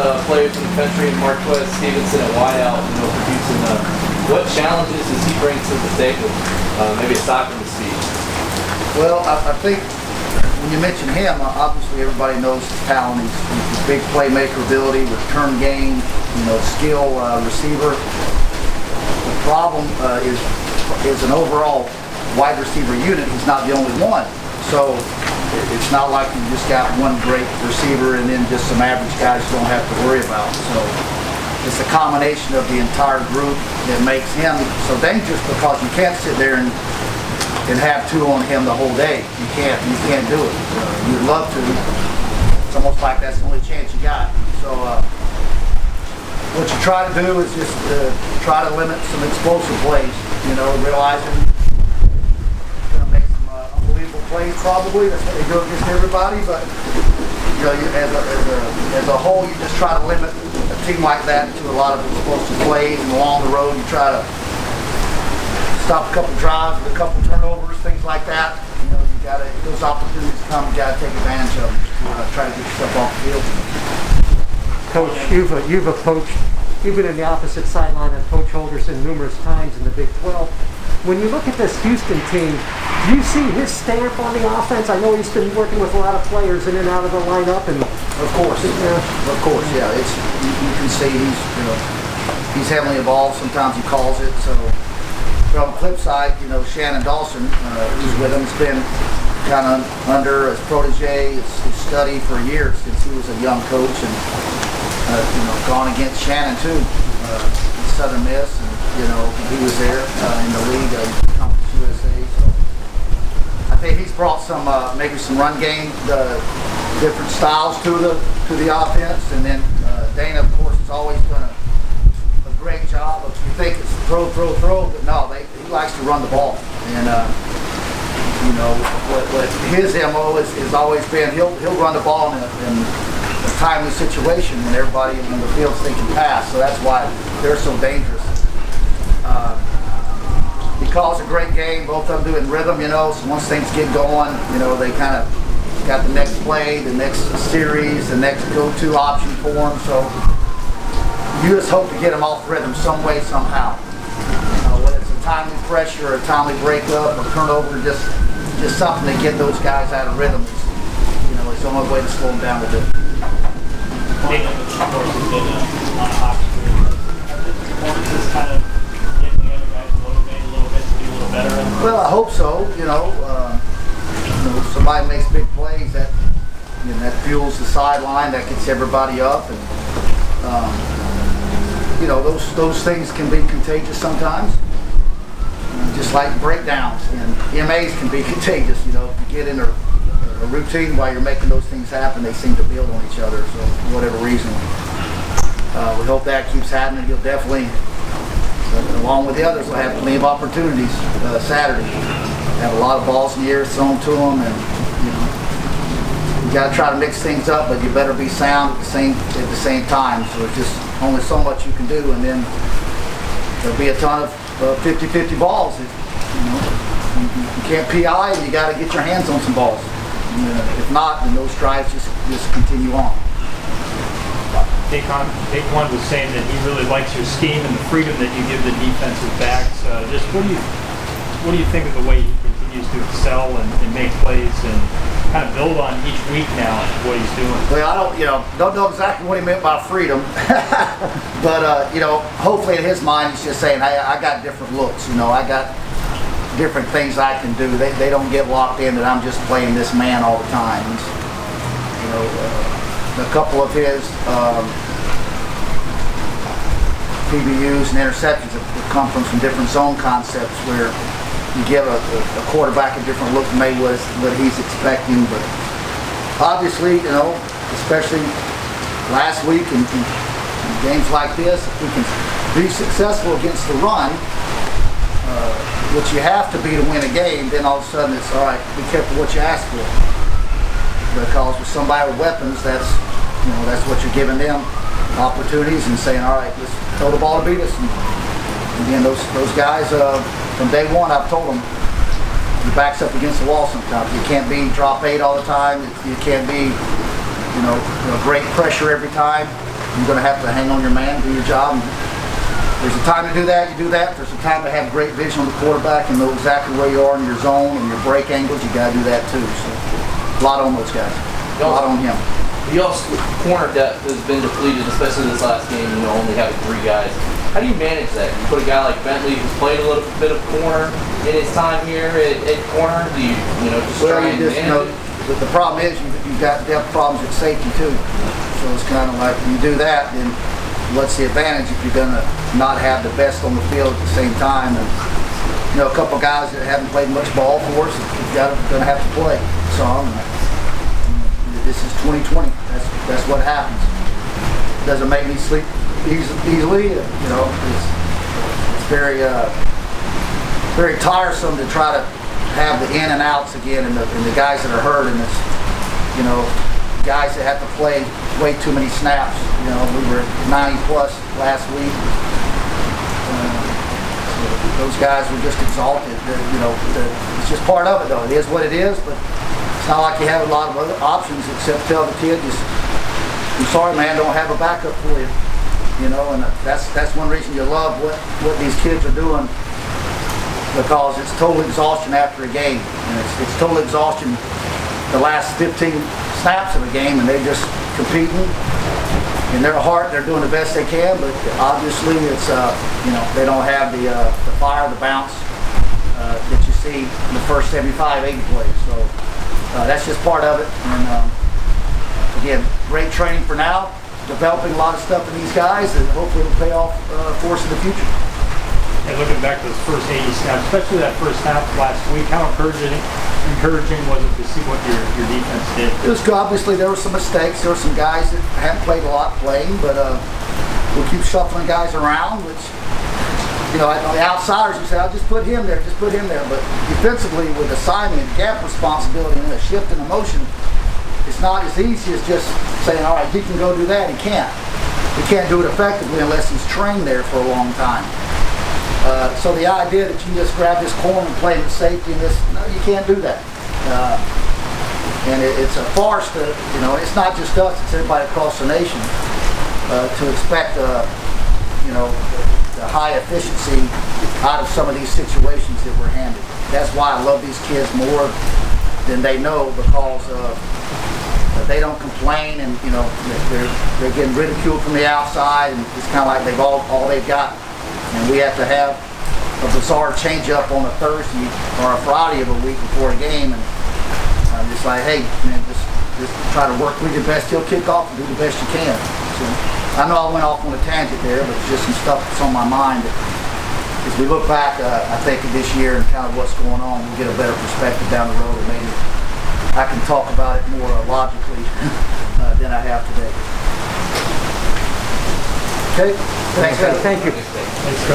Players in the country, Marquez Stevenson at wideout, producing. What challenges does he bring to the table? Maybe aside from the speed. Well, I think when you mention him, obviously everybody knows his talent. He's big playmaker ability, return game, skill, receiver. The problem is an overall wide receiver unit. He's not the only one, so it's not like you just got one great receiver and then just some average guys you don't have to worry about. So it's a combination of the entire group that makes him so dangerous, because you can't sit there and have two on him the whole day. You can't do it. You'd love to. It's almost like that's the only chance you got. So what you try to do is just try to limit some explosive plays. Realizing plays probably. That's what they do against everybody, but as a whole, you just try to limit a team like that to a lot of explosive plays, and along the road you try to stop a couple drives with a couple turnovers, things like that. You gotta, if those opportunities come, you gotta take advantage of them. Try to get yourself off the field. Coach, you've been in the opposite sideline of Coach Holderson numerous times in the Big 12. When you look at this Houston team, do you see his stamp on the offense? I know he's been working with a lot of players in and out of the lineup, and of course, yeah. It's you can see he's heavily involved. Sometimes he calls it. So, but on the flip side, Shannon Dawson, who's with him, has been kind of under his protege, his study for years since he was a young coach, and gone against Shannon too, in Southern Miss, and he was there in the league of Conference USA. So I think he's brought some maybe some run game, different styles to the offense, and then Dana, of course, has always done a great job of, you think it's throw, but no, he likes to run the ball, and what his MO has always been, he'll run the ball in a timely situation when everybody in the field's thinking pass. So that's why they're so dangerous. He calls a great game. Both of them do it in rhythm, so once things get going, they kind of got the next play, the next series, the next go-to option for them. So you just hope to get them off rhythm some way, somehow. Whether it's a timely pressure or a timely breakup or turnover, just something to get those guys out of rhythm. It's the only way to slow them down a bit. Well, I hope so. Somebody makes big plays, that fuels the sideline, that gets everybody up, and those things can be contagious sometimes. Just like breakdowns and MAs can be contagious. If you get in a routine while you're making those things happen, they seem to build on each other. So for whatever reason, we hope that keeps happening. He'll definitely, along with the others, will have plenty of opportunities Saturday. Have a lot of balls in the air thrown to them, and you got to try to mix things up, but you better be sound at the same time. So it's just only so much you can do, and then there'll be a ton of 50-50 balls. You can't PI, and you got to get your hands on some balls. If not, then those drives just continue on. Daquan was saying that he really likes your scheme and the freedom that you give the defensive backs. Just what do you think of the way he continues to excel and make plays and kind of build on each week now what he's doing? Well, I don't know exactly what he meant by freedom, but hopefully in his mind he's just saying, hey, I got different looks. I got different things I can do. They don't get locked in that I'm just playing this man all the time. A couple of his PBUs and interceptions have come from some different zone concepts where you give a quarterback a different look maybe what he's expecting. But obviously, especially last week in games like this, if we can be successful against the run, which you have to be to win a game, then all of a sudden it's all right, be careful what you ask for. Because with somebody with weapons, that's what you're giving them, opportunities, and saying, all right, let's throw the ball to beat us. And again, those guys, from day one, I've told them, your back's up against the wall sometimes. You can't be drop 8 all the time. You can't be, great pressure every time. you're going to have to hang on your man, do your job. And there's a time to do that, you do that. There's a time to have great vision on the quarterback and know exactly where you are in your zone and your break angles. You got to do that too. So a lot on those guys, a lot on him. You also, corner depth has been depleted, especially this last game, only having 3 guys. How do you manage that? You put a guy like Bentley who's played a little bit of corner in his time here at corner. Do you, just well, try and manage it? The problem is you've got depth problems at safety too. So it's kind of like you do that, then what's the advantage if you're going to not have the best on the field at the same time? And a couple guys that haven't played much ball for us, you're going to have to play. So this is 2020. That's what happens. Doesn't make me sleep easily. It's very very tiresome to try to have the in and outs again, and the guys that are hurt, and it's guys that have to play way too many snaps. We were at 90 plus last week. Those guys were just exalted. It's just part of it, though. It is what it is, but it's not like you have a lot of other options except tell the kid, I'm sorry, man, don't have a backup for you. And that's one reason you love what these kids are doing, because it's total exhaustion after a game, and it's total exhaustion the last 15 snaps of a game, and they're just competing. In their heart, they're doing the best they can, but obviously it's they don't have the fire, the bounce that you see in the first 75, 80 plays. So that's just part of it. And again, great training for now, developing a lot of stuff in these guys, and hopefully it'll pay off for us in the future. And looking back to those first 80 snaps, especially that first half last week, how encouraging was it to see what your defense did? It was good. Obviously, there were some mistakes. There were some guys that hadn't played a lot playing, but we'll keep shuffling guys around, which, on the outsiders, you say, I'll just put him there, But defensively, with assignment, gap responsibility, and a shift in motion, it's not as easy as just saying, all right, he can go do that. He can't. He can't do it effectively unless he's trained there for a long time. So the idea that you just grab this corner and play with safety and no, you can't do that. And it's a farce to, it's not just us, it's everybody across the nation to expect, the high efficiency out of some of these situations that we're handed. That's why I love these kids more than they know, because they don't complain, and they're getting ridiculed from the outside, and it's kind of like they've all they've got. And we have to have a bizarre change-up on a Thursday or a Friday of a week before a game, and I'm just like, hey, man, just try to work with your best till kickoff and do the best you can. So I know I went off on a tangent there, but it's just some stuff that's on my mind that, as we look back, I think of this year and kind of what's going on, we'll get a better perspective down the road, and maybe I can talk about it more logically than I have today. Okay, thanks, guys. Thank you. Thanks,